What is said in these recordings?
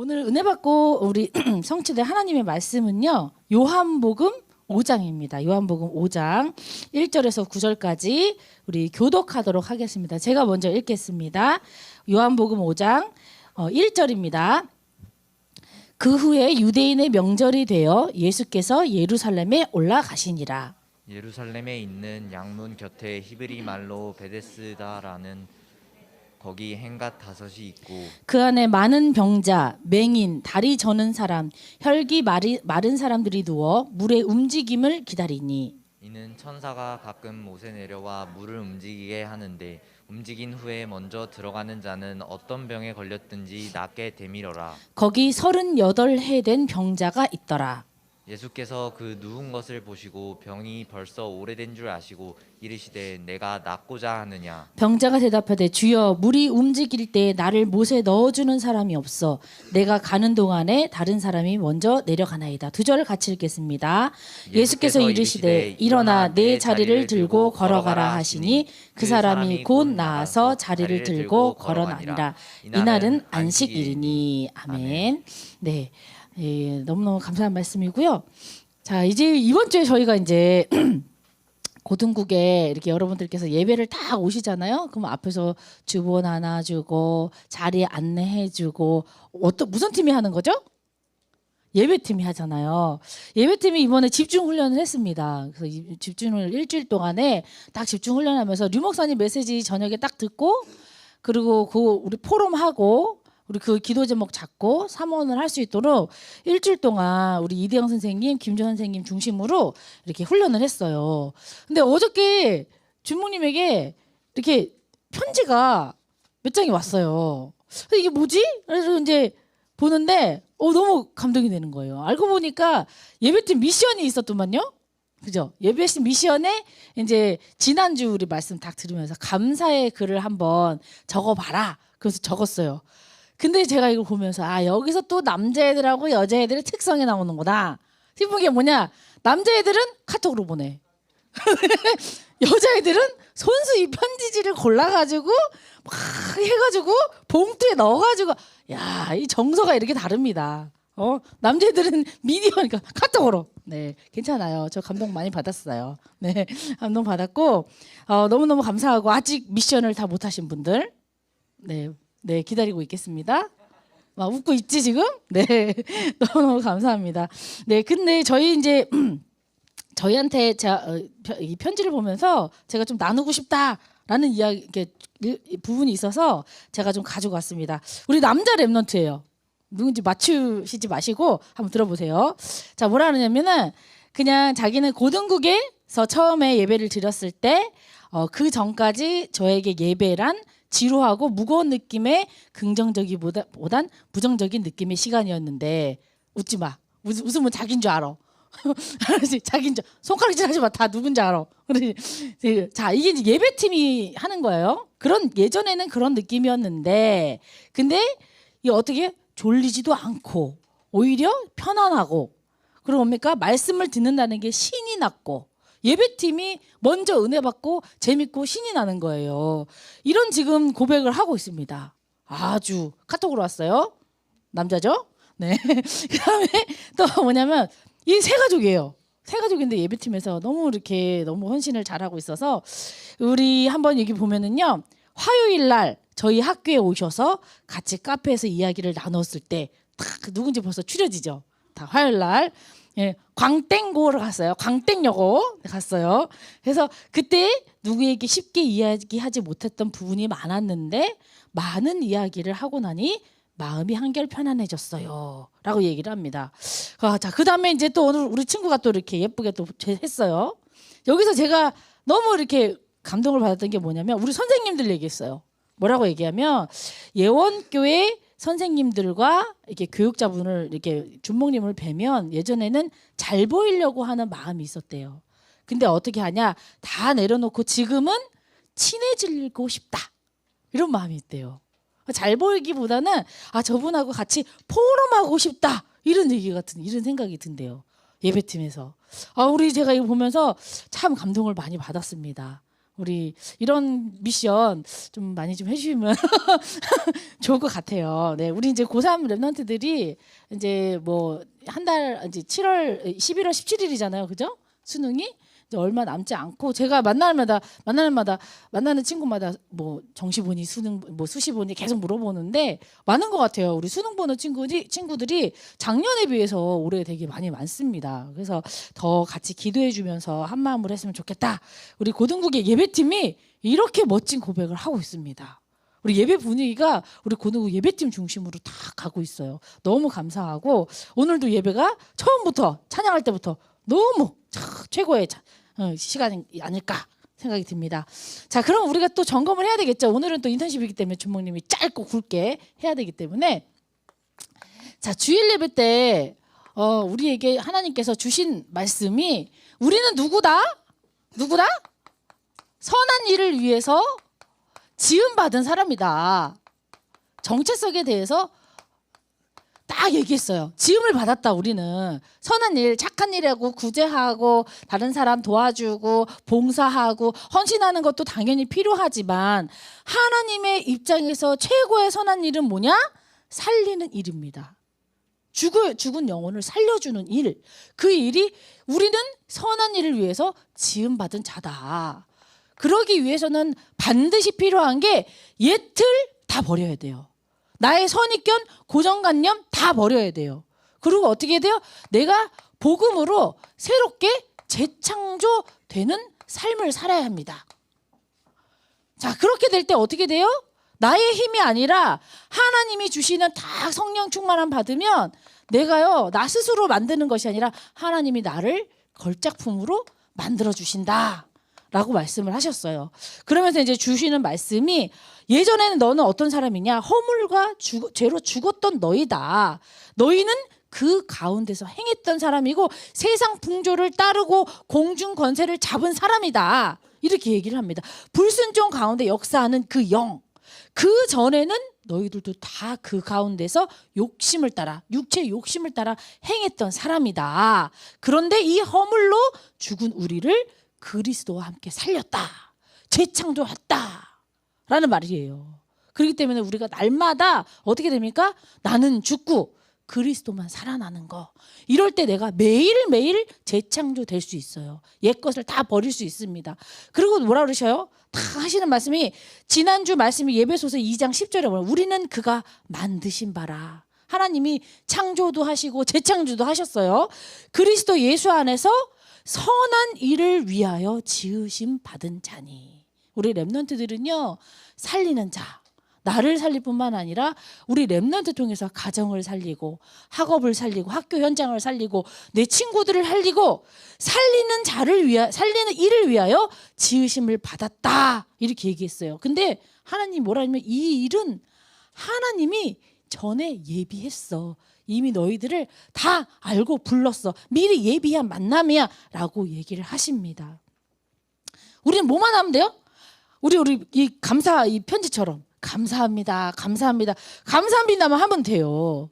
오늘 은혜 받고 우리 성취된 하나님의 말씀은요. 요한복음 5장입니다. 요한복음 5장 1절에서 9절까지 우리 교독하도록 하겠습니다. 제가 먼저 읽겠습니다. 요한복음 5장 1절입니다. 그 후에 유대인의 명절이 되어 예수께서 예루살렘에 올라가시니라. 예루살렘에 있는 양문 곁에 히브리 말로 베데스다라는 거기 행갓 다섯이 있고 그 안에 많은 병자, 맹인, 다리 저는 사람, 혈기 마른 사람들이 누워 물의 움직임을 기다리니 이는 천사가 가끔 못에 내려와 물을 움직이게 하는데 움직인 후에 먼저 들어가는 자는 어떤 병에 걸렸든지 낫게 되밀어라. 거기 38해 된 병자가 있더라. 예수께서 그 누운 것을 보시고 병이 벌써 오래된 줄 아시고 이르시되 내가 낫고자 하느냐. 병자가 대답하되 주여 물이 움직일 때 나를 못에 넣어주는 사람이 없어 내가 가는 동안에 다른 사람이 먼저 내려가나이다. 두 절을 같이 읽겠습니다. 예수께서 이르시되 일어나 내 자리를 들고 걸어가라 하시니 그 사람이 곧 나아서 자리를 들고 걸어나니라. 이날은 안식일이니. 아멘. 네, 예, 너무너무 감사한 말씀이고요. 자, 이제 이번 주에 저희가 이제 고등국에 이렇게 여러분들께서 예배를 다 오시잖아요. 그럼 앞에서 주보 나눠주고 자리에 안내해주고 무슨 팀이 하는 거죠? 예배팀이 하잖아요. 예배팀이 이번에 집중 훈련을 했습니다. 그래서 집중을 일주일 동안에 딱 집중 훈련하면서 류 목사님 메시지 저녁에 딱 듣고 그리고 그 우리 포럼하고 우리 그 기도 제목 잡고 삼원을 할 수 있도록 일주일 동안 우리 이대영 선생님, 김조 선생님 중심으로 이렇게 훈련을 했어요. 근데 어저께 주목님에게 이렇게 편지가 몇 장이 왔어요. 이게 뭐지? 그래서 이제 보는데 너무 감동이 되는 거예요. 알고 보니까 예배팀 미션이 있었더만요. 그죠? 예배팀 미션에 이제 지난주 우리 말씀 딱 들으면서 감사의 글을 한번 적어봐라. 그래서 적었어요. 근데 제가 이걸 보면서 여기서 또 남자애들하고 여자애들의 특성이 나오는구나 싶은 게 뭐냐, 남자애들은 카톡으로 보내. 여자애들은 손수이 편지지를 골라가지고 막 해가지고 봉투에 넣어가지고 이 정서가 이렇게 다릅니다. 남자애들은 미디어니까 카톡으로. 네, 괜찮아요. 저 감동 많이 받았어요. 네, 감동 받았고 너무너무 감사하고 아직 미션을 다 못하신 분들 네, 기다리고 있겠습니다. 막 웃고 있지 지금? 네, 너무 감사합니다. 네, 근데 저희 이제 저희한테 이 편지를 보면서 제가 좀 나누고 싶다라는 부분이 있어서 제가 좀 가지고 왔습니다. 우리 남자 랩런트예요. 누군지 맞추시지 마시고 한번 들어보세요. 자, 뭐라 하냐면은 그냥 자기는 고등국에서 처음에 예배를 드렸을 때 그 전까지 저에게 예배란 지루하고 무거운 느낌의 긍정적이보단 부정적인 느낌의 시간이었는데 웃지 마. 웃으면 자기인 줄 알아. 자기인 줄. 손가락질 하지 마. 다 누군지 알아. 자, 이게 이제 예배팀이 하는 거예요. 예전에는 그런 느낌이었는데 근데 이 어떻게 졸리지도 않고 오히려 편안하고 그리고 뭡니까? 말씀을 듣는다는 게 신이 났고 예배팀이 먼저 은혜 받고 재밌고 신이 나는 거예요. 이런 지금 고백을 하고 있습니다. 아주 카톡으로 왔어요. 남자죠? 네. 그다음에 또 뭐냐면 이 세 가족이에요. 세 가족인데 예배팀에서 너무 헌신을 잘하고 있어서 우리 한번 여기 보면은요. 화요일 날 저희 학교에 오셔서 같이 카페에서 이야기를 나눴을 때 딱 누군지 벌써 추려지죠. 다 화요일 날. 예, 광땡고를 갔어요. 광땡여고 갔어요. 그래서 그때 누구에게 쉽게 이야기하지 못했던 부분이 많았는데 많은 이야기를 하고 나니 마음이 한결 편안해졌어요. 라고 얘기를 합니다. 자, 그 다음에 이제 또 오늘 우리 친구가 또 이렇게 예쁘게 또 했어요. 여기서 제가 너무 이렇게 감동을 받았던 게 뭐냐면 우리 선생님들 얘기했어요. 뭐라고 얘기하면 예원교회 선생님들과 이렇게 교육자분을 이렇게 준목님을 뵈면 예전에는 잘 보이려고 하는 마음이 있었대요. 근데 어떻게 하냐? 다 내려놓고 지금은 친해지고 싶다. 이런 마음이 있대요. 잘 보이기보다는 저분하고 같이 포럼하고 싶다. 이런 생각이 든대요. 예배팀에서. 제가 이거 보면서 참 감동을 많이 받았습니다. 우리 이런 미션 좀 많이 좀 해주시면 좋을 것 같아요. 네, 우리 이제 고3 랩런트들이 이제 뭐 한 달 이제 11월 17일이잖아요, 그죠? 수능이 이제 얼마 남지 않고 제가 만나는 친구마다 뭐 정시 보니 수능 뭐 수시 보니 계속 물어보는데 많은 것 같아요. 우리 수능 보는 친구들이 작년에 비해서 올해 되게 많이 많습니다. 그래서 더 같이 기도해주면서 한 마음으로 했으면 좋겠다. 우리 고등국의 예배팀이 이렇게 멋진 고백을 하고 있습니다. 우리 예배 분위기가 우리 고등국 예배팀 중심으로 다 가고 있어요. 너무 감사하고 오늘도 예배가 처음부터 찬양할 때부터 너무 최고의 시간이 아닐까 생각이 듭니다. 자, 그럼 우리가 또 점검을 해야 되겠죠. 오늘은 또 인턴십이기 때문에 주목님이 짧고 굵게 해야 되기 때문에 자, 주일 예배 때 우리에게 하나님께서 주신 말씀이 우리는 누구다? 선한 일을 위해서 지음받은 사람이다. 정체성에 대해서 딱 얘기했어요. 지음을 받았다. 우리는 선한 일, 착한 일하고 구제하고 다른 사람 도와주고 봉사하고 헌신하는 것도 당연히 필요하지만 하나님의 입장에서 최고의 선한 일은 뭐냐? 살리는 일입니다. 죽은 영혼을 살려주는 일. 그 일이 우리는 선한 일을 위해서 지음받은 자다. 그러기 위해서는 반드시 필요한 게 옛틀 다 버려야 돼요. 나의 선입견, 고정관념 다 버려야 돼요. 그리고 어떻게 해야 돼요? 내가 복음으로 새롭게 재창조되는 삶을 살아야 합니다. 자, 그렇게 될 때 어떻게 돼요? 나의 힘이 아니라 하나님이 주시는 다 성령 충만함 받으면 내가요, 나 스스로 만드는 것이 아니라 하나님이 나를 걸작품으로 만들어 주신다. 라고 말씀을 하셨어요. 그러면서 이제 주시는 말씀이 예전에는 너는 어떤 사람이냐? 허물과 죄로 죽었던 너희다. 너희는 그 가운데서 행했던 사람이고 세상 풍조를 따르고 공중 권세를 잡은 사람이다. 이렇게 얘기를 합니다. 불순종 가운데 역사하는 그 영. 그 전에는 너희들도 다 그 가운데서 욕심을 따라 육체의 욕심을 따라 행했던 사람이다. 그런데 이 허물로 죽은 우리를 그리스도와 함께 살렸다. 재창조했다. 라는 말이에요. 그렇기 때문에 우리가 날마다 어떻게 됩니까? 나는 죽고 그리스도만 살아나는 거. 이럴 때 내가 매일매일 재창조될 수 있어요. 옛 것을 다 버릴 수 있습니다. 그리고 뭐라 그러셔요? 다 하시는 말씀이 지난주 말씀이 예배소서 2장 10절에 보면 우리는 그가 만드신 바라. 하나님이 창조도 하시고 재창조도 하셨어요. 그리스도 예수 안에서 선한 일을 위하여 지으심 받은 자니. 우리 랩런트들은요, 살리는 자, 나를 살릴 뿐만 아니라 우리 랩런트 통해서 가정을 살리고 학업을 살리고 학교 현장을 살리고 내 친구들을 살리고 살리는 일을 위하여 지으심을 받았다. 이렇게 얘기했어요. 근데 하나님 뭐라 하면 이 일은 하나님이 전에 예비했어. 이미 너희들을 다 알고 불렀어. 미리 예비한 만남이야. 라고 얘기를 하십니다. 우리는 뭐만 하면 돼요? 우리 이 감사 이 편지처럼 감사합니다. 감사합니다만 하면 돼요.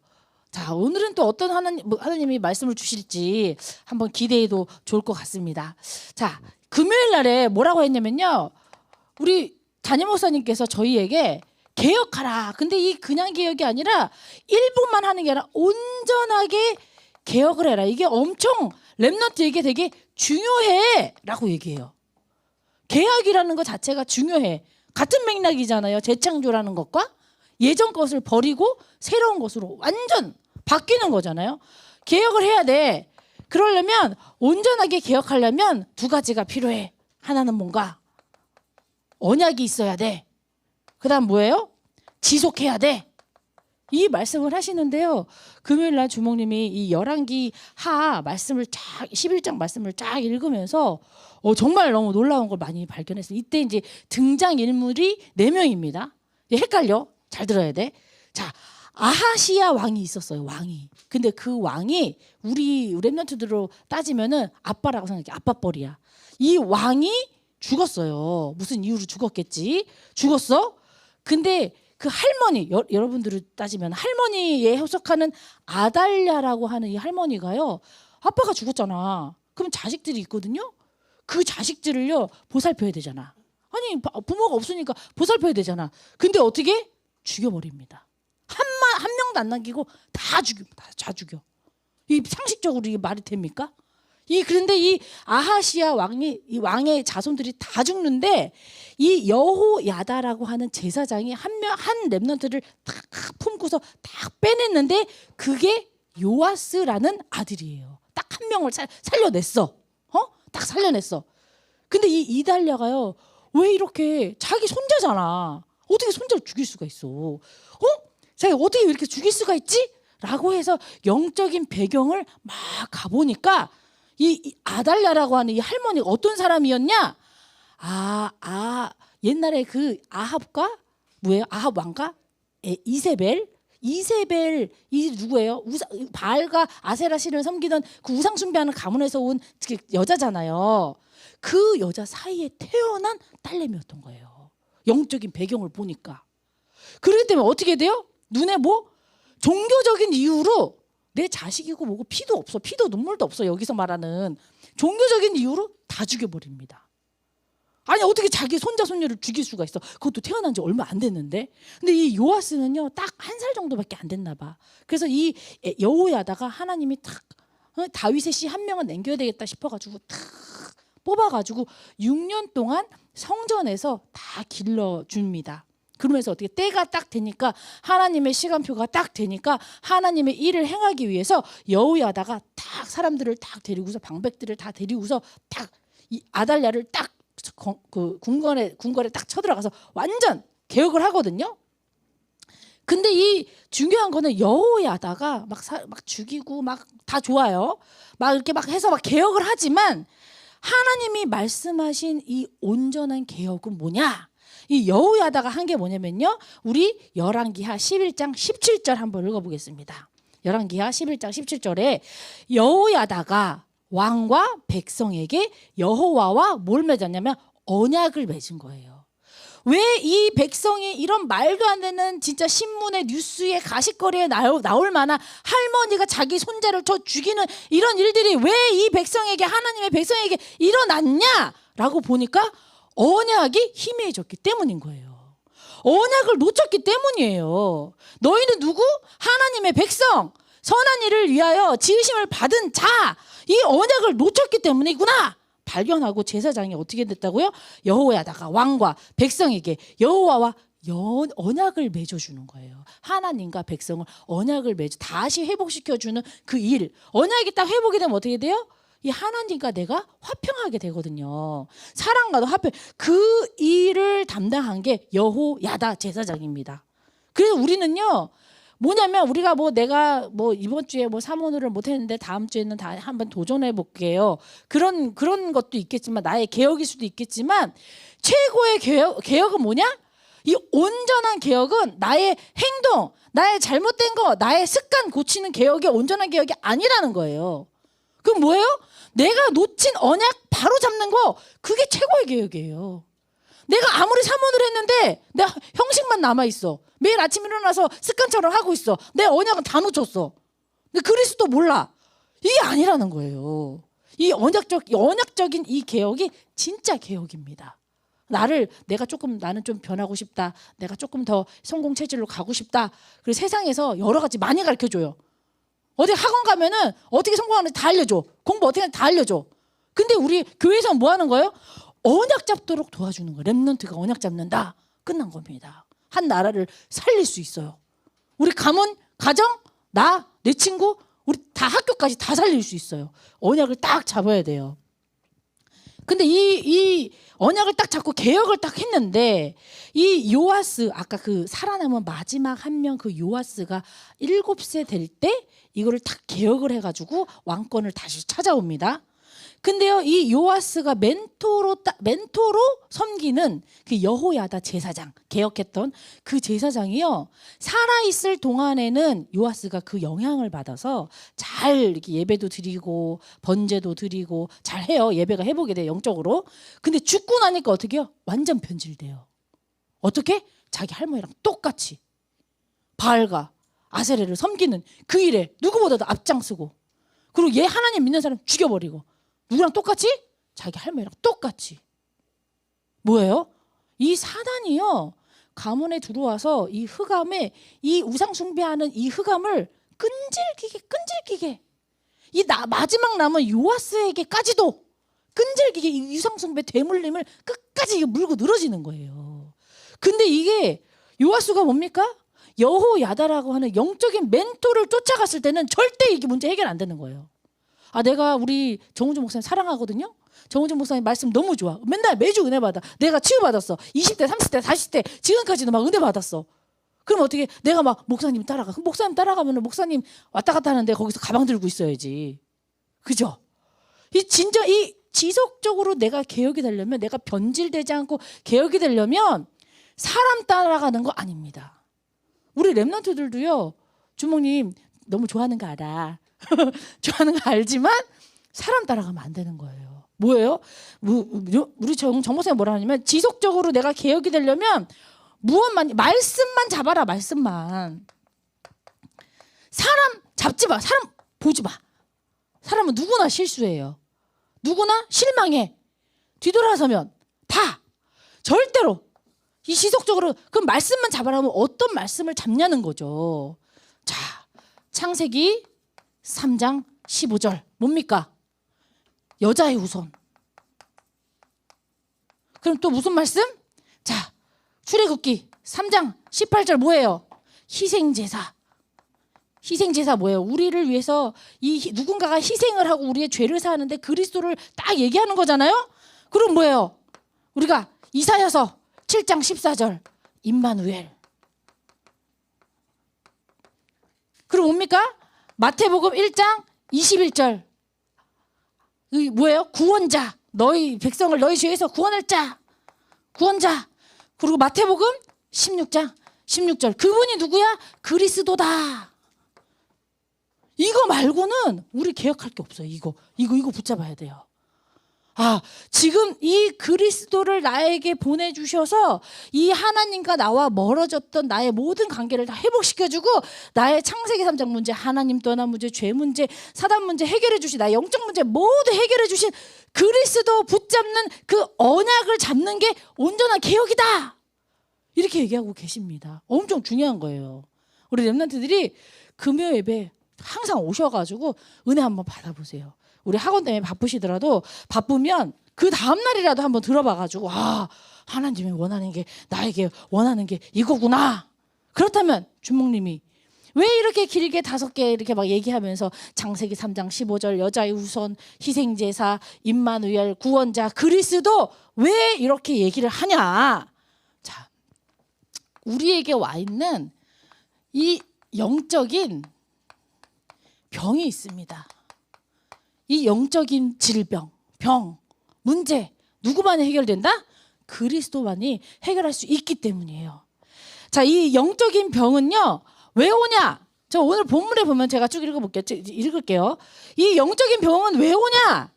자, 오늘은 또 어떤 하나님이 말씀을 주실지 한번 기대해도 좋을 것 같습니다. 자, 금요일 날에 뭐라고 했냐면요. 우리 담임 목사님께서 저희에게 개혁하라. 근데 이 그냥 개혁이 아니라 일부만 하는 게 아니라 온전하게 개혁을 해라. 이게 엄청 랩런트에게 되게 중요해 라고 얘기해요. 개혁이라는 것 자체가 중요해. 같은 맥락이잖아요. 재창조라는 것과 예전 것을 버리고 새로운 것으로 완전 바뀌는 거잖아요. 개혁을 해야 돼. 그러려면 온전하게 개혁하려면 두 가지가 필요해. 하나는 뭔가 언약이 있어야 돼. 그 다음 뭐예요? 지속해야 돼. 이 말씀을 하시는데요. 금요일날 주목님이 이 열왕기 하 말씀을 쫙 11장 말씀을 쫙 읽으면서 정말 너무 놀라운 걸 많이 발견했어요. 이때 이제 등장 인물이 4명입니다. 헷갈려. 잘 들어야 돼. 자, 아하시야 왕이 있었어요. 왕이. 근데 그 왕이 우리 랩런트들로 따지면은 아빠라고 생각해. 아빠뻘이야. 이 왕이 죽었어요. 무슨 이유로 죽었겠지. 죽었어. 근데 그 할머니, 여러분들을 따지면 할머니에 해석하는 아달랴라고 하는 이 할머니가요. 아빠가 죽었잖아. 그럼 자식들이 있거든요. 그 자식들을요 보살펴야 되잖아. 아니 부모가 없으니까 보살펴야 되잖아. 근데 어떻게 죽여버립니다. 한 명도 안 남기고 다 죽여. 이 상식적으로 이게 말이 됩니까? 그런데 이 아하시아 이 왕의 자손들이 다 죽는데 이 여호야다라고 하는 제사장이 한 렘넌트를 딱 품고서 딱 빼냈는데 그게 요아스라는 아들이에요. 딱 한 명을 살려냈어. 딱 살려냈어. 근데 이 이달랴가요. 왜 이렇게 자기 손자잖아. 어떻게 손자를 죽일 수가 있어? 자기 어떻게 이렇게 죽일 수가 있지? 라고 해서 영적인 배경을 막 가보니까 이 아달랴라고 하는 이 할머니가 어떤 사람이었냐? 옛날에 그 아합과 뭐예요? 아합 왕과 이세벨 이 누구예요? 바알과 아세라 신을 섬기던 그 우상 숭배하는 가문에서 온 여자잖아요. 그 여자 사이에 태어난 딸내미였던 거예요. 영적인 배경을 보니까. 그렇기 때문에 어떻게 돼요? 눈에 뭐 종교적인 이유로 내 자식이고 뭐고 피도 없어. 피도 눈물도 없어. 여기서 말하는 종교적인 이유로 다 죽여버립니다. 아니 어떻게 자기 손자 손녀를 죽일 수가 있어. 그것도 태어난 지 얼마 안 됐는데. 근데 이 요아스는요 딱 1살 정도밖에 안 됐나 봐. 그래서 이 여호야다가 하나님이 탁 다윗의 씨 한 명은 남겨야 되겠다 싶어가지고 탁 뽑아가지고 6년 동안 성전에서 다 길러줍니다. 그러면서 어떻게 때가 딱 되니까 하나님의 시간표가 딱 되니까 하나님의 일을 행하기 위해서 여호야다가 딱 사람들을 딱 데리고서 방백들을 다 데리고서 딱 이 아달랴를 딱 그 궁궐에 딱 쳐들어가서 완전 개혁을 하거든요. 근데 이 중요한 거는 여호야다가 막 죽이고 막 다 좋아요. 막 이렇게 막 해서 막 개혁을 하지만 하나님이 말씀하신 이 온전한 개혁은 뭐냐? 이 여호야다가 한 게 뭐냐면요. 우리 열왕기하 11장 17절 한번 읽어보겠습니다. 열왕기하 11장 17절에 여호야다가 왕과 백성에게 여호와와 뭘 맺었냐면 언약을 맺은 거예요. 왜 이 백성이 이런 말도 안 되는 진짜 신문에 뉴스에 가십거리에 나올 만한 할머니가 자기 손자를 저 죽이는 이런 일들이 왜 이 백성에게 하나님의 백성에게 일어났냐라고 보니까 언약이 희미해졌기 때문인 거예요. 언약을 놓쳤기 때문이에요. 너희는 누구? 하나님의 백성, 선한 일을 위하여 지으심을 받은 자, 이 언약을 놓쳤기 때문이구나 발견하고 제사장이 어떻게 됐다고요? 여호야다가 왕과 백성에게 여호와와 언약을 맺어주는 거예요. 하나님과 백성을 언약을 다시 회복시켜주는 그 일. 언약이 딱 회복이 되면 어떻게 돼요? 이 하나님과 내가 화평하게 되거든요. 사랑과도 화평. 그 일을 담당한 게 여호야다 제사장입니다. 그래서 우리는요. 뭐냐면 우리가 내가 이번 주에 사모를 못 했는데 다음 주에는 다 한번 도전해 볼게요. 그런 것도 있겠지만 나의 개혁일 수도 있겠지만 최고의 개혁은 뭐냐? 이 온전한 개혁은 나의 행동, 나의 잘못된 거, 나의 습관 고치는 개혁이 온전한 개혁이 아니라는 거예요. 그럼 뭐예요? 내가 놓친 언약 바로 잡는 거, 그게 최고의 개혁이에요. 내가 아무리 사모를 했는데 내 형식만 남아있어. 매일 아침 일어나서 습관처럼 하고 있어. 내 언약은 다 놓쳤어. 근데 그리스도 몰라. 이게 아니라는 거예요. 이 언약적인 이 개혁이 진짜 개혁입니다. 나는 좀 변하고 싶다. 내가 조금 더 성공 체질로 가고 싶다. 그리고 세상에서 여러 가지 많이 가르쳐줘요. 어디 학원 가면은 어떻게 성공하는지 다 알려줘. 공부 어떻게 하는지 다 알려줘. 근데 우리 교회에서는 뭐 하는 거예요? 언약 잡도록 도와주는 거예요. 렘넌트가 언약 잡는다. 끝난 겁니다. 한 나라를 살릴 수 있어요. 우리 가문, 가정, 내 친구, 우리 다 학교까지 다 살릴 수 있어요. 언약을 딱 잡아야 돼요. 근데 이 언약을 딱 잡고 개혁을 딱 했는데 이 요아스, 아까 그 살아남은 마지막 한 명 그 요아스가 7세 될 때 이거를 딱 개혁을 해가지고 왕권을 다시 찾아옵니다. 근데요, 이 요아스가 멘토로 섬기는 그 여호야다 제사장, 개혁했던 그 제사장이요, 살아있을 동안에는 요아스가 그 영향을 받아서 잘 이렇게 예배도 드리고 번제도 드리고 잘 해요. 예배가 회복이 돼요, 영적으로. 근데 죽고 나니까 어떻게 해요? 완전 변질돼요. 어떻게? 자기 할머니랑 똑같이 바알과 아세레를 섬기는 그 일에 누구보다도 앞장서고, 그리고 얘 하나님 믿는 사람 죽여버리고, 누구랑 똑같이? 자기 할머니랑 똑같이. 뭐예요? 이 사단이요 가문에 들어와서 이 흑암에 이 우상 숭배하는 이 흑암을 끈질기게 이 마지막 남은 요아스에게까지도 끈질기게 이 우상 숭배 되물림을 끝까지 물고 늘어지는 거예요. 근데 이게 요아스가 뭡니까? 여호야다라고 하는 영적인 멘토를 쫓아갔을 때는 절대 이게 문제 해결 안 되는 거예요. 내가 우리 정우준 목사님 사랑하거든요. 정우준 목사님 말씀 너무 좋아. 맨날 매주 은혜 받아. 내가 치유받았어. 20대, 30대, 40대 지금까지도 막 은혜 받았어. 그럼 어떻게 내가 막 목사님 따라가. 그럼 목사님 따라가면 목사님 왔다 갔다 하는데 거기서 가방 들고 있어야지. 그죠? 이 지속적으로 내가 개혁이 되려면 내가 변질되지 않고 개혁이 되려면 사람 따라가는 거 아닙니다. 우리 랩런트들도요. 주목님 너무 좋아하는 거 알아. 좋아하는 거 알지만 사람 따라가면 안 되는 거예요. 뭐예요? 우리 정 목사님 뭐라 하냐면 지속적으로 내가 개혁이 되려면 말씀만 잡아라. 말씀만. 사람 잡지 마. 사람 보지 마. 사람은 누구나 실수해요. 누구나 실망해. 뒤돌아서면 다 절대로 이 지속적으로 그럼 말씀만 잡아라면 어떤 말씀을 잡냐는 거죠. 자, 창세기 3장 15절 뭡니까? 여자의 후손. 그럼 또 무슨 말씀? 자, 출애굽기 3장 18절 뭐예요? 희생제사. 희생제사 뭐예요? 우리를 위해서 누군가가 희생을 하고 우리의 죄를 사하는데 그리스도를 딱 얘기하는 거잖아요. 그럼 뭐예요? 우리가 이사야서 7장 14절 임마누엘. 그럼 뭡니까? 마태복음 1장 21절 뭐예요? 구원자. 너희 백성을 너희 죄에서 구원할 자. 구원자. 그리고 마태복음 16장 16절 그분이 누구야? 그리스도다. 이거 말고는 우리 개혁할 게 없어요. 이거 붙잡아야 돼요. 지금 이 그리스도를 나에게 보내주셔서 이 하나님과 나와 멀어졌던 나의 모든 관계를 다 회복시켜주고 나의 창세기 3장 문제, 하나님 떠난 문제, 죄 문제, 사단 문제 해결해 주신 나의 영적 문제 모두 해결해 주신 그리스도 붙잡는 그 언약을 잡는 게 온전한 개혁이다. 이렇게 얘기하고 계십니다. 엄청 중요한 거예요. 우리 렘넌트들이 금요 예배 항상 오셔가지고 은혜 한번 받아보세요. 우리 학원 때문에 바쁘시더라도 바쁘면 그 다음날이라도 한번 들어봐가지고 하나님이 원하는 게 나에게 원하는 게 이거구나. 그렇다면 주목님이 왜 이렇게 길게 5개 이렇게 막 얘기하면서 창세기 3장 15절 여자의 후손 희생제사 임마누엘 구원자 그리스도 왜 이렇게 얘기를 하냐. 자, 우리에게 와 있는 이 영적인 병이 있습니다. 이 영적인 질병, 병, 문제 누구만이 해결된다? 그리스도만이 해결할 수 있기 때문이에요. 자, 이 영적인 병은요. 왜 오냐? 저 오늘 본문에 보면 제가 쭉 읽을게요. 이 영적인 병은 왜 오냐?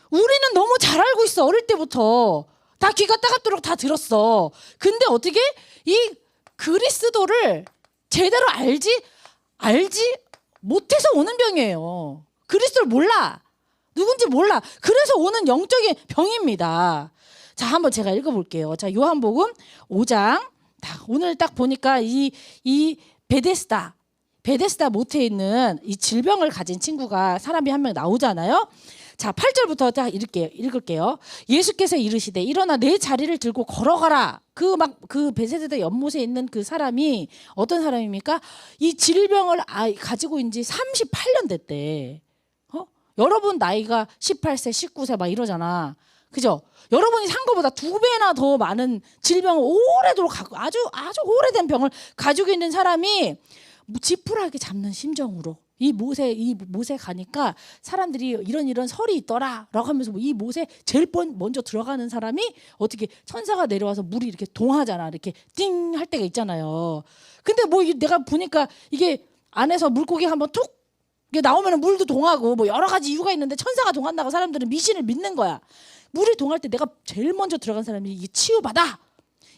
우리는 너무 잘 알고 있어. 어릴 때부터. 다 귀가 따갑도록 다 들었어. 근데 어떻게 이 그리스도를 제대로 알지 못해서 오는 병이에요. 그리스도를 몰라. 누군지 몰라. 그래서 오는 영적인 병입니다. 자, 한번 제가 읽어볼게요. 자, 요한복음 5장. 오늘 딱 보니까 이 베데스다 모태에 있는 이 질병을 가진 친구가 사람이 한 명 나오잖아요. 자, 8절부터 딱 읽을게요. 예수께서 이르시되 일어나 내 자리를 들고 걸어가라. 그 베데스다 연못에 있는 그 사람이 어떤 사람입니까? 이 질병을 가지고 있는 지 38년 됐대. 여러분 나이가 18세, 19세 막 이러잖아. 그죠? 여러분이 산 것보다 2배나 더 많은 질병을 오래도록 갖고 아주 오래된 병을 가지고 있는 사람이 지푸라기 잡는 심정으로 이 못에 가니까 사람들이 이런 설이 있더라라고 하면서 이 못에 제일 먼저 들어가는 사람이 어떻게 천사가 내려와서 물이 이렇게 동하잖아. 이렇게 띵 할 때가 있잖아요. 근데 내가 보니까 이게 안에서 물고기 한번 툭 이게 나오면 물도 동하고 여러 가지 이유가 있는데 천사가 동한다고 사람들은 미신을 믿는 거야. 물이 동할 때 내가 제일 먼저 들어간 사람이 이게 치유받아.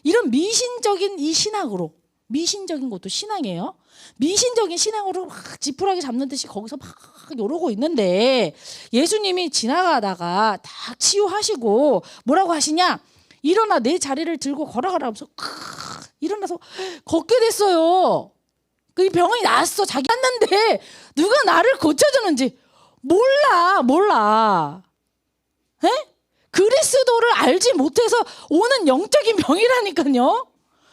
이런 미신적인 이 신앙으로 미신적인 것도 신앙이에요. 미신적인 신앙으로 막 지푸라기 잡는 듯이 거기서 막 이러고 있는데 예수님이 지나가다가 딱 치유하시고 뭐라고 하시냐? 일어나 내 자리를 들고 걸어가라 하면서 일어나서 걷게 됐어요. 그 병이 나았어. 자기 왔는데 누가 나를 고쳐주는지 몰라. 에? 그리스도를 알지 못해서 오는 영적인 병이라니까요.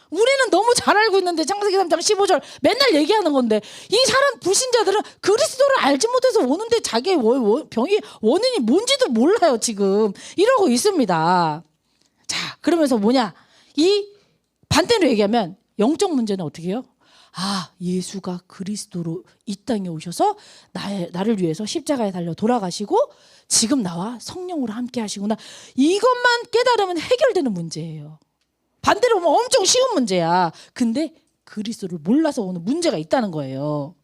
우리는 너무 잘 알고 있는데 창세기 3장 15절 맨날 얘기하는 건데 이 사람 불신자들은 그리스도를 알지 못해서 오는데 자기의 병이 원인이 뭔지도 몰라요. 지금 이러고 있습니다. 자, 그러면서 뭐냐, 이 반대로 얘기하면 영적 문제는 어떻게 해요? 아, 예수가 그리스도로 이 땅에 오셔서 나를 위해서 십자가에 달려 돌아가시고 지금 나와 성령으로 함께 하시구나. 이것만 깨달으면 해결되는 문제예요. 반대로 보면 엄청 쉬운 문제야. 근데 그리스도를 몰라서 오는 문제가 있다는 거예요.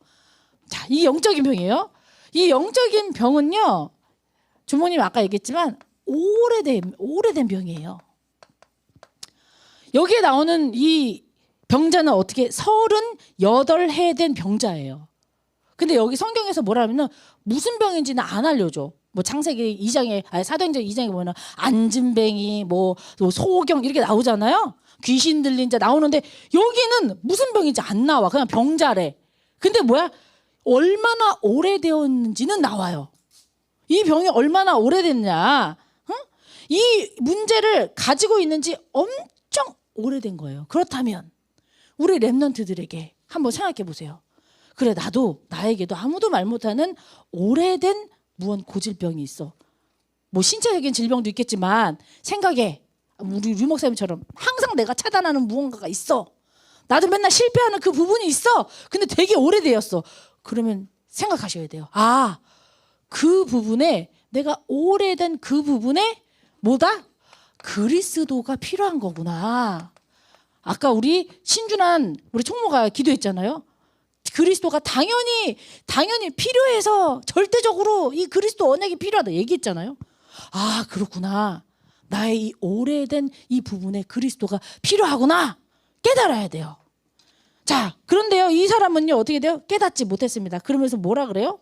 자, 이 영적인 병이에요. 이 영적인 병은요, 주모님 아까 얘기했지만 오래된 병이에요. 여기에 나오는 이 병자는 어떻게 38해 된 병자예요. 근데 여기 성경에서 뭐라 하면은 무슨 병인지는 안 알려줘. 뭐 창세기 2장에 사도행전 2장에 보면은 안진뱅이 뭐 소경 이렇게 나오잖아요. 귀신 들린 자 나오는데 여기는 무슨 병인지 안 나와. 그냥 병자래. 근데 뭐야? 얼마나 오래되었는지는 나와요. 이 병이 얼마나 오래됐냐? 응? 이 문제를 가지고 있는지 엄청 오래된 거예요. 그렇다면 우리 랩런트들에게 한번 생각해 보세요. 그래, 나에게도 아무도 말 못하는 오래된 무언 고질병이 있어. 뭐 신체적인 질병도 있겠지만 생각에 우리 류 목사님처럼 항상 내가 차단하는 무언가가 있어. 나도 맨날 실패하는 그 부분이 있어. 근데 되게 오래되었어. 그러면 생각하셔야 돼요. 아, 그 부분에 내가 오래된 그 부분에 뭐다? 그리스도가 필요한 거구나. 아까 우리 신준한 우리 총무가 기도했잖아요. 그리스도가 당연히 필요해서 절대적으로 이 그리스도 언약이 필요하다 얘기했잖아요. 아, 그렇구나. 나의 이 오래된 이 부분에 그리스도가 필요하구나. 깨달아야 돼요. 자, 그런데요, 이 사람은요 어떻게 돼요? 깨닫지 못했습니다. 그러면서 뭐라 그래요?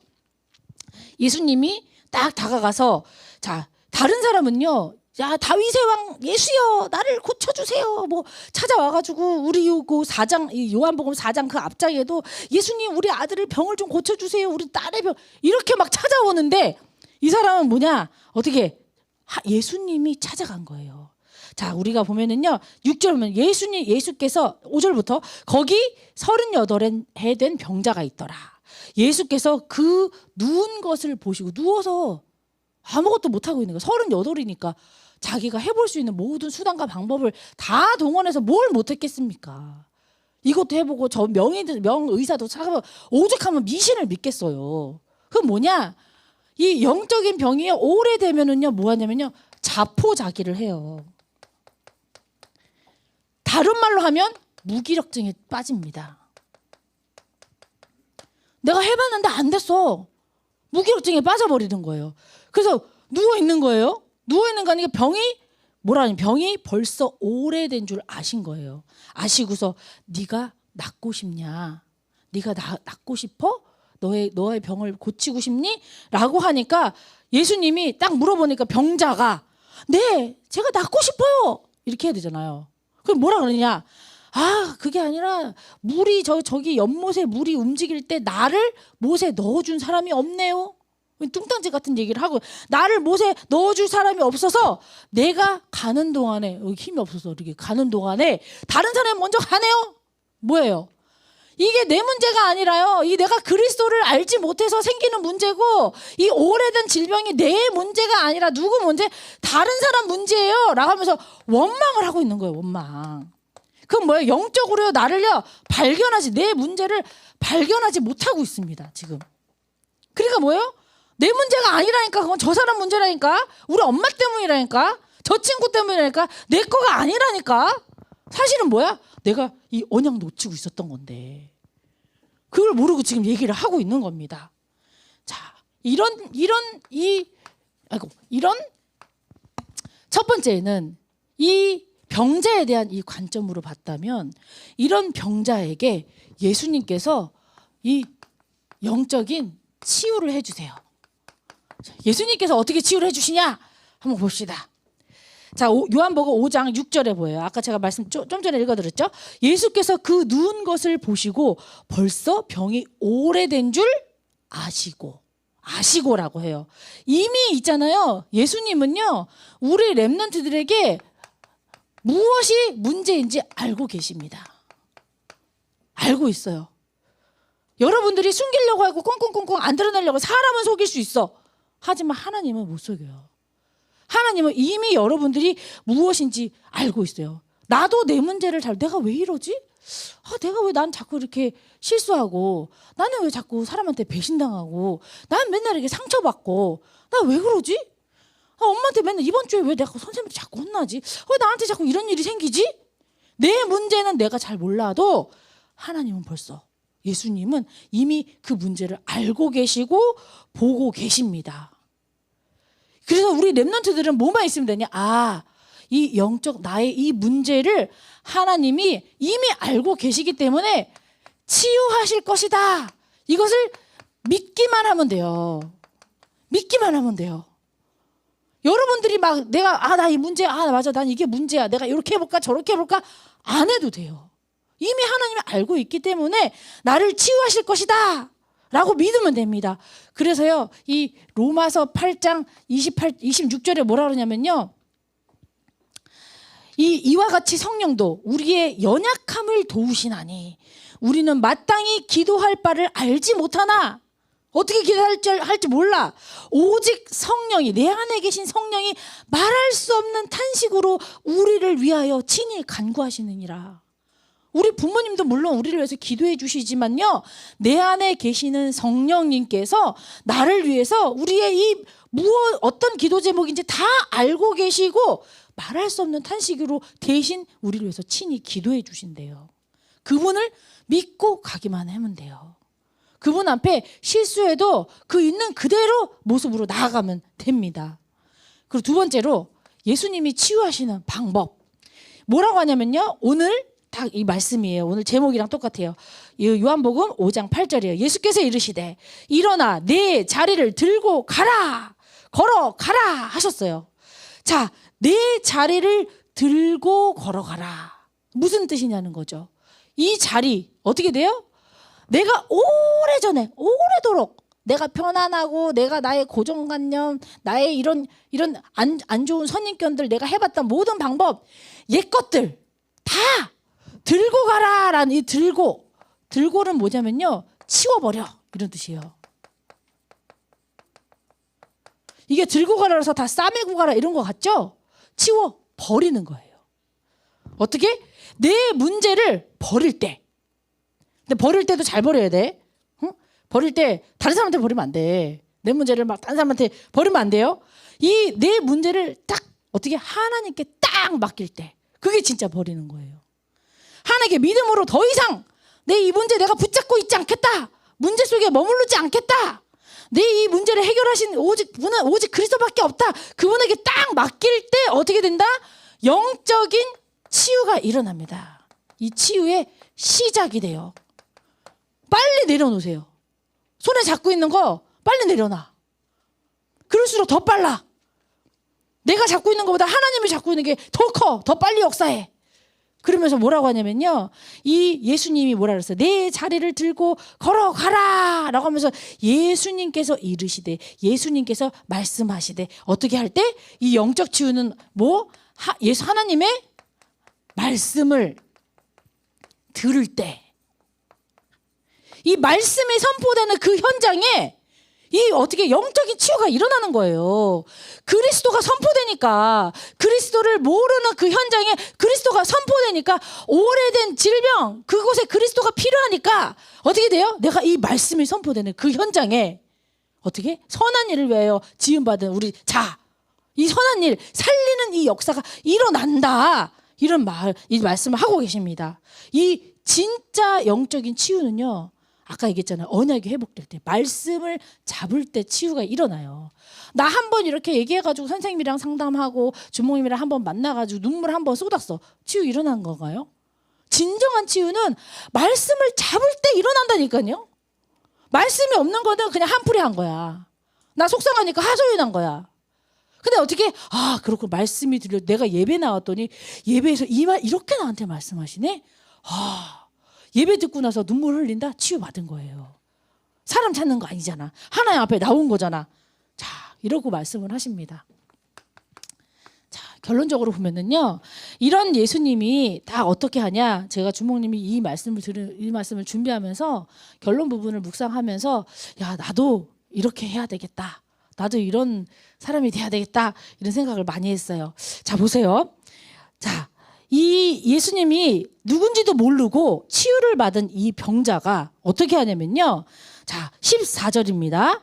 예수님이 딱 다가가서, 자, 다른 사람은요, 야, 다윗의 왕 예수여, 나를 고쳐주세요. 뭐 찾아와가지고 우리 그 4장, 요한복음 4장 그 앞장에도 예수님 우리 아들을 병을 좀 고쳐주세요. 우리 딸의 병 이렇게 막 찾아오는데 이 사람은 뭐냐? 어떻게 예수님이 찾아간 거예요. 자, 우리가 보면은요 6절 보면 예수께서 5절부터 거기 38해 된 병자가 있더라. 예수께서 그 누운 것을 보시고 누워서 아무것도 못하고 있는 거예요. 38이니까 자기가 해볼 수 있는 모든 수단과 방법을 다 동원해서 뭘 못했겠습니까? 이것도 해보고 저 명의사도 찾아보고 오죽하면 미신을 믿겠어요. 그건 뭐냐? 이 영적인 병이 오래되면은요 뭐 하냐면요 자포자기를 해요. 다른 말로 하면 무기력증에 빠집니다. 내가 해봤는데 안 됐어. 무기력증에 빠져버리는 거예요. 그래서 누워 있는 거예요. 누워 있는 거 아니라 병이 벌써 오래된 줄 아신 거예요. 아시고서 네가 낫고 싶냐? 네가 낫고 싶어? 너의 병을 고치고 싶니? 라고 하니까 예수님이 딱 물어보니까 병자가 네, 제가 낫고 싶어요. 이렇게 해야 되잖아요. 그럼 뭐라 그러냐? 아, 그게 아니라 물이 저기 연못에 물이 움직일 때 나를 못에 넣어준 사람이 없네요. 뚱딴지 같은 얘기를 하고 나를 못에 넣어줄 사람이 없어서 내가 가는 동안에 힘이 없어서 이렇게 가는 동안에 다른 사람이 먼저 가네요. 뭐예요? 이게 내 문제가 아니라요. 이 내가 그리스도를 알지 못해서 생기는 문제고 이 오래된 질병이 내 문제가 아니라 누구 문제? 다른 사람 문제예요. 라고 하면서 원망을 하고 있는 거예요. 원망. 그건 뭐예요? 영적으로요 나를요 내 문제를 발견하지 못하고 있습니다. 지금. 그러니까 뭐예요? 내 문제가 아니라니까. 그건 저 사람 문제라니까. 우리 엄마 때문이라니까. 저 친구 때문이라니까. 내 거가 아니라니까. 사실은 뭐야? 내가 이 언약 놓치고 있었던 건데 그걸 모르고 지금 얘기를 하고 있는 겁니다. 자, 이런 첫 번째는 이 병자에 대한 이 관점으로 봤다면 이런 병자에게 예수님께서 이 영적인 치유를 해주세요. 예수님께서 어떻게 치유를 해주시냐? 한번 봅시다. 자, 요한복음 5장 6절에 보여요. 아까 제가 말씀 좀 전에 읽어드렸죠. 예수께서 그 누운 것을 보시고 벌써 병이 오래된 줄 아시고라고 해요. 이미 있잖아요. 예수님은요, 우리 렘넌트들에게 무엇이 문제인지 알고 계십니다. 알고 있어요. 여러분들이 숨기려고 하고 꽁꽁꽁꽁 안 드러내려고 사람은 속일 수 있어. 하지만 하나님은 못 속여요. 하나님은 이미 여러분들이 무엇인지 알고 있어요. 나도 내 문제를 내가 왜 이러지? 내가 왜 난 자꾸 이렇게 실수하고, 나는 왜 자꾸 사람한테 배신당하고, 난 맨날 이렇게 상처받고, 나 왜 그러지? 엄마한테 맨날 이번 주에 왜 내가 선생님한테 자꾸 혼나지? 왜 나한테 자꾸 이런 일이 생기지? 내 문제는 내가 잘 몰라도 하나님은 벌써, 예수님은 이미 그 문제를 알고 계시고 보고 계십니다. 그래서 우리 렘넌트들은 뭐만 있으면 되냐? 이 영적 나의 이 문제를 하나님이 이미 알고 계시기 때문에 치유하실 것이다. 이것을 믿기만 하면 돼요. 믿기만 하면 돼요. 여러분들이 막 내가 나 이 문제, 맞아, 난 이게 문제야, 내가 이렇게 해볼까 저렇게 해볼까 안 해도 돼요. 이미 하나님이 알고 있기 때문에 나를 치유하실 것이다 라고 믿으면 됩니다. 그래서요, 이 로마서 8장 26절에 뭐라 그러냐면요, 이와 같이 성령도 우리의 연약함을 도우시나니 우리는 마땅히 기도할 바를 알지 못하나, 어떻게 기도할지 몰라. 오직 성령이, 내 안에 계신 성령이 말할 수 없는 탄식으로 우리를 위하여 친히 간구하시느니라. 우리 부모님도 물론 우리를 위해서 기도해 주시지만요, 내 안에 계시는 성령님께서 나를 위해서 우리의 이 어떤 기도 제목인지 다 알고 계시고 말할 수 없는 탄식으로 대신 우리를 위해서 친히 기도해 주신대요. 그분을 믿고 가기만 하면 돼요. 그분 앞에 실수해도 그 있는 그대로 모습으로 나아가면 됩니다. 그리고 두 번째로 예수님이 치유하시는 방법 뭐라고 하냐면요, 오늘 딱 이 말씀이에요. 오늘 제목이랑 똑같아요. 요한복음 5장 8절이에요. 예수께서 이르시되 일어나 내 자리를 들고 가라, 걸어가라 하셨어요. 자, 내 자리를 들고 걸어가라, 무슨 뜻이냐는 거죠. 이 자리 어떻게 돼요? 내가 오래전에 오래도록 내가 편안하고 내가 나의 고정관념, 나의 이런 안 좋은 선입견들, 내가 해봤던 모든 방법, 옛것들 다 들고 가라라는 이 들고는 뭐냐면요, 치워버려 이런 뜻이에요. 이게 들고 가라라서 다 싸매고 가라 이런 거 같죠? 치워버리는 거예요. 어떻게? 내 문제를 버릴 때. 근데 버릴 때도 잘 버려야 돼. 응? 버릴 때 다른 사람한테 버리면 안 돼. 내 문제를 막 다른 사람한테 버리면 안 돼요. 이 내 문제를 딱 어떻게 하나님께 딱 맡길 때, 그게 진짜 버리는 거예요. 하나님께 믿음으로 더 이상 내 이 문제 내가 붙잡고 있지 않겠다, 문제 속에 머무르지 않겠다, 내 이 문제를 해결하신 오직 그리스도밖에 없다, 그분에게 딱 맡길 때 어떻게 된다? 영적인 치유가 일어납니다. 이 치유의 시작이 돼요. 빨리 내려놓으세요. 손에 잡고 있는 거 빨리 내려놔. 그럴수록 더 빨라. 내가 잡고 있는 것보다 하나님이 잡고 있는 게 더 커, 더 빨리 역사해. 그러면서 뭐라고 하냐면요, 이 예수님이 뭐라 그랬어요? 내 자리를 들고 걸어가라 라고 하면서 예수님께서 이르시되, 예수님께서 말씀하시되, 어떻게 할 때? 이 영적 치유는 하나님의 말씀을 들을 때, 이 말씀이 선포되는 그 현장에 이 어떻게 영적인 치유가 일어나는 거예요. 그리스도가 선포되니까, 그리스도를 모르는 그 현장에 그리스도가 선포되니까, 오래된 질병 그곳에 그리스도가 필요하니까 어떻게 돼요? 내가 이 말씀이 선포되는 그 현장에 어떻게? 선한 일을 위하여 지음받은 우리 이 선한 일 살리는 이 역사가 일어난다, 이런 이 말씀을 하고 계십니다. 이 진짜 영적인 치유는요, 아까 얘기했잖아요. 언약이 회복될 때, 말씀을 잡을 때 치유가 일어나요. 나 한 번 이렇게 얘기해가지고 선생님이랑 상담하고 주목님이랑 한번 만나가지고 눈물 한 번 쏟았어. 치유 일어난 건가요? 진정한 치유는 말씀을 잡을 때 일어난다니까요. 말씀이 없는 거는 그냥 한풀이 한 거야. 나 속상하니까 하소연한 거야. 근데 어떻게 그렇고 말씀이 들려 내가 예배 나왔더니 예배에서 이 말 이렇게 나한테 말씀하시네. 예배 듣고 나서 눈물 흘린다. 치유받은 거예요. 사람 찾는 거 아니잖아. 하나님 앞에 나온 거잖아. 자, 이러고 말씀을 하십니다. 자, 결론적으로 보면은요, 이런 예수님이 다 어떻게 하냐. 제가 주목님이 이 말씀을 준비하면서 결론 부분을 묵상하면서 야, 나도 이렇게 해야 되겠다. 나도 이런 사람이 돼야 되겠다. 이런 생각을 많이 했어요. 자, 보세요. 자, 이 예수님이 누군지도 모르고 치유를 받은 이 병자가 어떻게 하냐면요. 자, 14절입니다.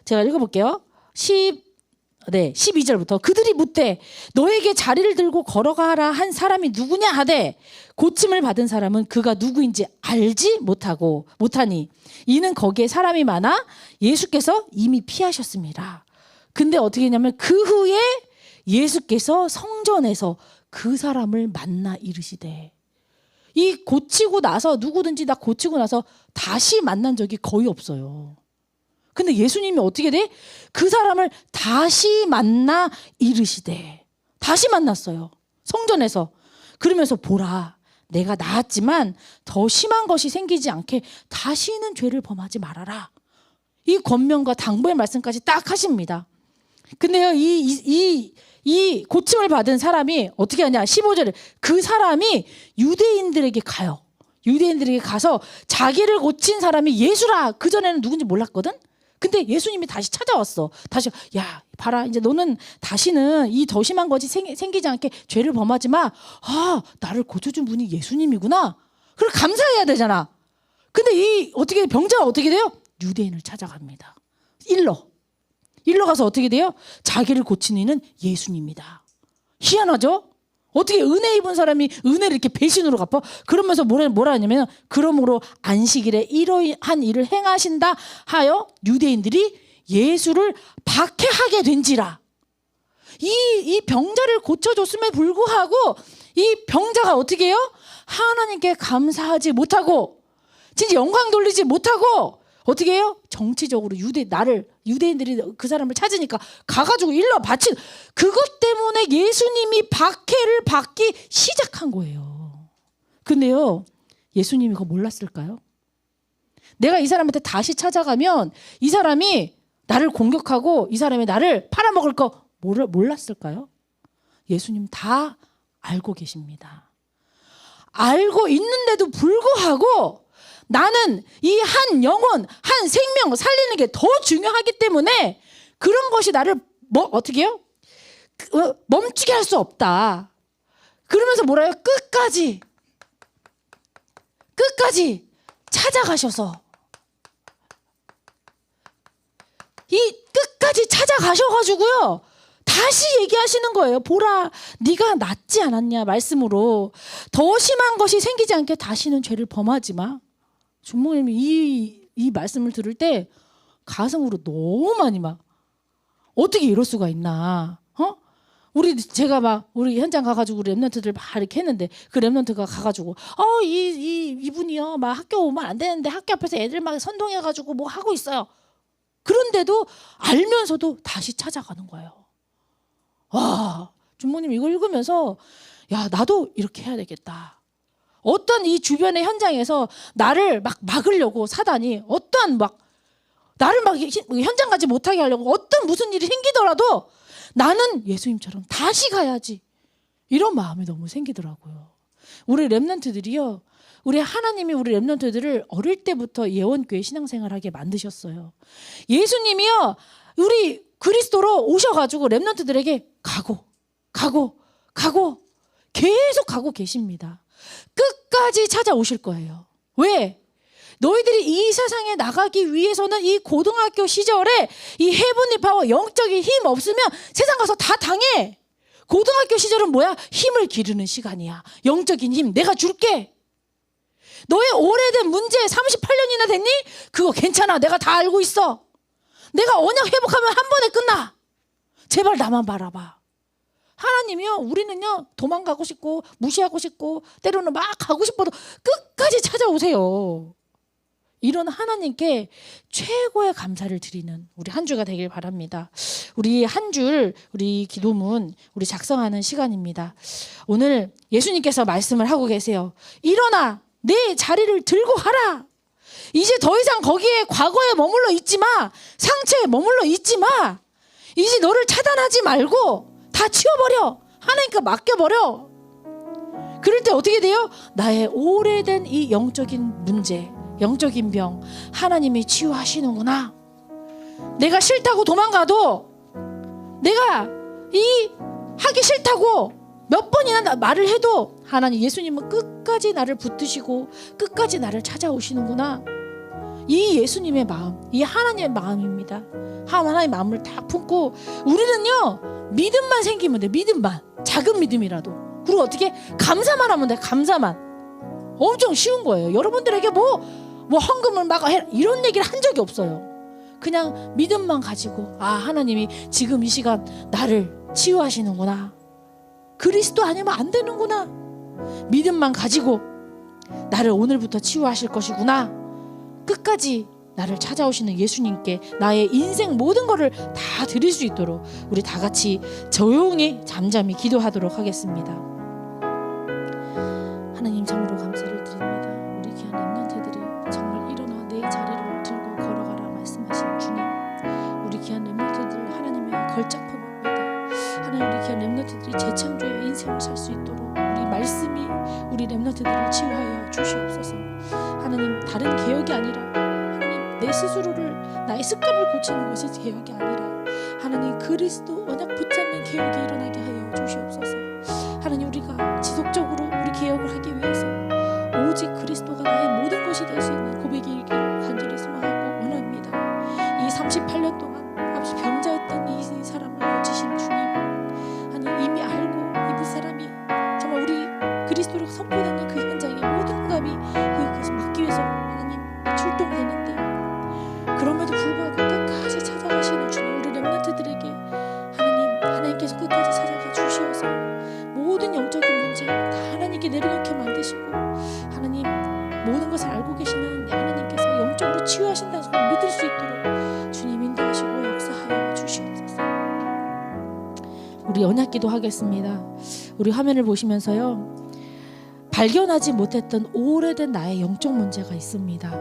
제가 읽어볼게요. 12절부터 그들이 묻되 너에게 자리를 들고 걸어가라 한 사람이 누구냐 하되 고침을 받은 사람은 그가 누구인지 알지 못하니 이는 거기에 사람이 많아 예수께서 이미 피하셨습니다. 근데 어떻게 했냐면 그 후에 예수께서 성전에서 그 사람을 만나 이르시되 이 고치고 나서 누구든지 다 고치고 나서 다시 만난 적이 거의 없어요. 근데 예수님이 어떻게 돼? 그 사람을 다시 만나 이르시되 다시 만났어요. 성전에서. 그러면서 보라 내가 나았지만 더 심한 것이 생기지 않게 다시는 죄를 범하지 말아라. 이 권면과 당부의 말씀까지 딱 하십니다. 근데요 이 고침을 받은 사람이 어떻게 하냐 15절에 그 사람이 유대인들에게 가요. 유대인들에게 가서 자기를 고친 사람이 예수라. 그전에는 누군지 몰랐거든. 근데 예수님이 다시 찾아왔어. 다시 야 봐라 이제 너는 다시는 이 더 심한 것이 생기지 않게 죄를 범하지 마. 나를 고쳐준 분이 예수님이구나. 그걸 감사해야 되잖아. 근데 이 어떻게 병자가 어떻게 돼요? 유대인을 찾아갑니다. 일러 가서 어떻게 돼요? 자기를 고친 이는 예수님이다. 희한하죠? 어떻게 은혜 입은 사람이 은혜를 이렇게 배신으로 갚아? 그러면서 뭐라 하냐면 그러므로 안식일에 이러한 일을 행하신다 하여 유대인들이 예수를 박해하게 된지라. 이 병자를 고쳐줬음에 불구하고 이 병자가 어떻게 해요? 하나님께 감사하지 못하고 진짜 영광 돌리지 못하고 어떻게 해요? 정치적으로 유대인들이 그 사람을 찾으니까 가가지고 일러 바친 그것 때문에 예수님이 박해를 받기 시작한 거예요. 근데요 예수님이 그거 몰랐을까요? 내가 이 사람한테 다시 찾아가면 이 사람이 나를 공격하고 이 사람이 나를 팔아먹을 거 몰랐을까요? 예수님 다 알고 계십니다. 알고 있는데도 불구하고 나는 이 한 영혼, 한 생명 살리는 게 더 중요하기 때문에 그런 것이 나를 어떻게 해요? 멈추게 할 수 없다. 그러면서 뭐라 해요? 끝까지 찾아가셔서 이 끝까지 찾아가셔가지고요. 다시 얘기하시는 거예요. 보라, 네가 낫지 않았냐 말씀으로 더 심한 것이 생기지 않게 다시는 죄를 범하지 마. 주목님이 이 말씀을 들을 때 가슴으로 너무 많이 막 어떻게 이럴 수가 있나? 제가 우리 현장 가가지고 우리 랩런트들 막 이렇게 했는데 그 랩런트가 가가지고 이분이요 막 학교 오면 안 되는데 학교 앞에서 애들 막 선동해가지고 뭐 하고 있어요. 그런데도 알면서도 다시 찾아가는 거예요. 와, 주목님 이걸 읽으면서 야 나도 이렇게 해야 되겠다. 어떤 이 주변의 현장에서 나를 막 막으려고 사단이 어떠한 나를 막 현장 가지 못하게 하려고 어떤 무슨 일이 생기더라도 나는 예수님처럼 다시 가야지. 이런 마음이 너무 생기더라고요. 우리 랩런트들이요. 우리 하나님이 우리 랩런트들을 어릴 때부터 예원교회 신앙생활하게 만드셨어요. 예수님이요. 우리 그리스도로 오셔가지고 랩런트들에게 가고 계속 가고 계십니다. 끝까지 찾아오실 거예요. 왜? 너희들이 이 세상에 나가기 위해서는 이 고등학교 시절에 이 헤븐리 파워 영적인 힘 없으면 세상 가서 다 당해. 고등학교 시절은 뭐야? 힘을 기르는 시간이야. 영적인 힘 내가 줄게. 너의 오래된 문제 38년이나 됐니? 그거 괜찮아. 내가 다 알고 있어. 내가 언약 회복하면 한 번에 끝나. 제발 나만 바라봐. 하나님이요, 우리는요 도망가고 싶고 무시하고 싶고 때로는 막 가고 싶어도 끝까지 찾아오세요. 이런 하나님께 최고의 감사를 드리는 우리 한 주가 되길 바랍니다. 우리 한 줄 우리 기도문 우리 작성하는 시간입니다. 오늘 예수님께서 말씀을 하고 계세요. 일어나 내 자리를 들고 하라. 이제 더 이상 거기에 과거에 머물러 있지 마. 상처에 머물러 있지 마. 이제 너를 차단하지 말고 다 치워버려. 하나님께 맡겨버려. 그럴 때 어떻게 돼요? 나의 오래된 이 영적인 문제, 영적인 병 하나님이 치유하시는구나. 내가 싫다고 도망가도, 내가 이 하기 싫다고 몇 번이나 말을 해도 하나님, 예수님은 끝까지 나를 붙드시고 끝까지 나를 찾아오시는구나. 이 예수님의 마음, 이 하나님의 마음입니다. 하나님의 마음을 딱 품고 우리는요, 믿음만 생기면 돼. 믿음만, 작은 믿음이라도. 그리고 어떻게 감사만 하면 돼. 감사만. 엄청 쉬운 거예요. 여러분들에게 뭐 헌금을 막 해라 이런 얘기를 한 적이 없어요. 그냥 믿음만 가지고, 아, 하나님이 지금 이 시간 나를 치유하시는구나. 그리스도 아니면 안 되는구나. 믿음만 가지고 나를 오늘부터 치유하실 것이구나. 끝까지 나를 찾아오시는 예수님께 나의 인생 모든 것을 다 드릴 수 있도록 우리 다 같이 조용히 잠잠히 기도하도록 하겠습니다. 하나님, 참으로 감사를 드립니다. 우리 귀한 렘넌트들이 정말 일어나 내 자리를 들고 걸어가라 말씀하신 주님, 우리 귀한 렘넌트들 하나님의 걸작품입니다. 하나님, 우리 귀한 렘넌트들이 재창조의 인생을 살 수 있도록 우리 말씀이 우리 렘넌트들을 치유하여 주시옵소서. 하나님, 다른 개혁이 아니라 하나님, 내 스스로를, 나의 습관을 고치는 것이 개혁이 아니라 하나님, 그리스도 언약 붙잡는 개혁이 일어나게 하여 주시옵소서. 하나님, 우리가 지속적으로 우리 개혁을 하기 위해서 오직 그리스도가 나의 모든 것이 될 수 있는 고백이기를 간절히 소망하고 원합니다. 이 38년 동안 아버지 병자였던 이 사람을 고치신 주님, 하나님, 이미 알고 이 사람이 정말 우리 그리스도를 선포하는 그 현장에 모든 감이 그것을 막기 위해서 하나님 출동했는데, 그럼에도 불구하고 끝까지 찾아가시는 주님, 우리 렘넌트들에게 하나님께서 끝까지 찾아가 주시어서 모든 영적인 문제 다 하나님께 내려놓게 만드시고, 하나님 모든 것을 알고 계시는 하나님께서 영적으로 치유하신다는 걸 믿을 수 있도록 주님 인도하시고 역사하여 주시옵소서. 우리 언약기도 하겠습니다. 우리 화면을 보시면서요, 발견하지 못했던 오래된 나의 영적 문제가 있습니다.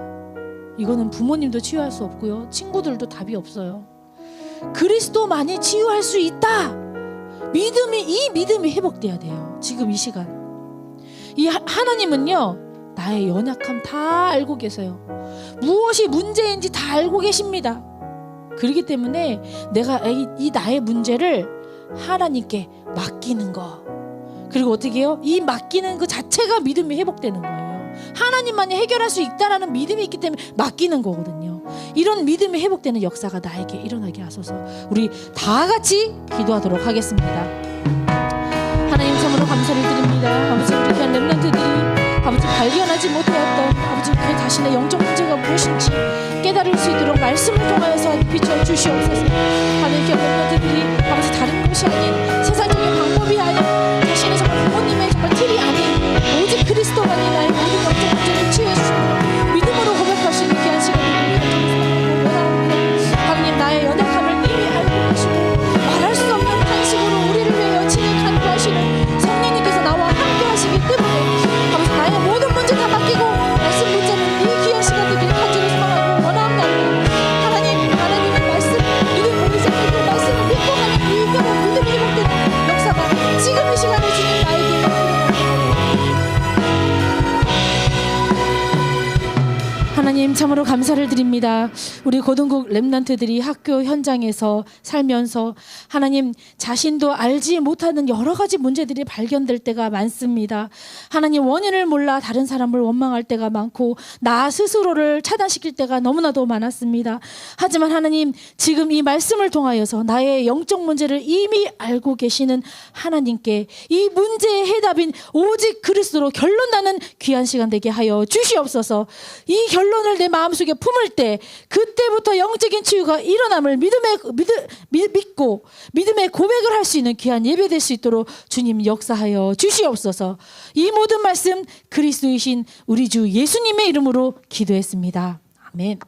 이거는 부모님도 치유할 수 없고요, 친구들도 답이 없어요. 그리스도만이 치유할 수 있다. 이 믿음이 회복돼야 돼요. 지금 이 시간. 이 하나님은요, 나의 연약함 다 알고 계세요. 무엇이 문제인지 다 알고 계십니다. 그렇기 때문에 내가 이 나의 문제를 하나님께 맡기는 거, 그리고 어떻게 해요? 이 맡기는 그 자체가 믿음이 회복되는 거예요. 하나님만이 해결할 수 있다라는 믿음이 있기 때문에 맡기는 거거든요. 이런 믿음이 회복되는 역사가 나에게 일어나게 하소서. 우리 다 같이 기도하도록 하겠습니다. 하나님, 참으로 감사를 드립니다. 아버지, 우리 귀한 렘넌트들이 아버지 발견하지 못하였던 아버지 그 자신의 영적 문제가 무엇인지 깨달을 수 있도록 말씀을 통하여서 비춰 주시옵소서. 하나님, 귀한 렘넌트들이 아버지 다른 것이 아닌 세상적인 방법이 아닌 자신의 정말 부모님의 정말 틀이 아닌 오직 그리스도만이 나의 모든 영적 문제를 치유해 주시고 믿음으로 고백할 수 있는 귀한 시간을 우리 원합니다. 하나님, 나의 연약함을 이미 알고 계시고 말할 수 없는 탄식으로 우리를 위하여 친히 간구하시는 성령님께서 나와 함께 하시기 때문에 아버지, 나의 모든 문제 다 맡기고 말씀 문제는 이 귀한 시간 되기를 간절히 소망하고 원합니다. 하나님의 말씀, 믿음 우리 생활 그 말씀을 믿고 가는 이 믿음이 회복되는 역사가 지금 이 시간에 주님 나에게 하나님, 참으로 감사를 드립니다. 우리 고등국 렘넌트들이 학교 현장에서 살면서 하나님 자신도 알지 못하는 여러 가지 문제들이 발견될 때가 많습니다. 하나님, 원인을 몰라 다른 사람을 원망할 때가 많고 나 스스로를 차단시킬 때가 너무나도 많았습니다. 하지만 하나님, 지금 이 말씀을 통하여서 나의 영적 문제를 이미 알고 계시는 하나님께 이 문제의 해답인 오직 그리스도로 결론나는 귀한 시간 되게 하여 주시옵소서. 이 결론을 내 마음속에 품을 때 그때부터 영적인 치유가 일어남을 믿고 믿음의 고백을 할 수 있는 귀한 예배 될 수 있도록 주님 역사하여 주시옵소서. 이 모든 말씀 그리스도이신 우리 주 예수님의 이름으로 기도했습니다. 아멘.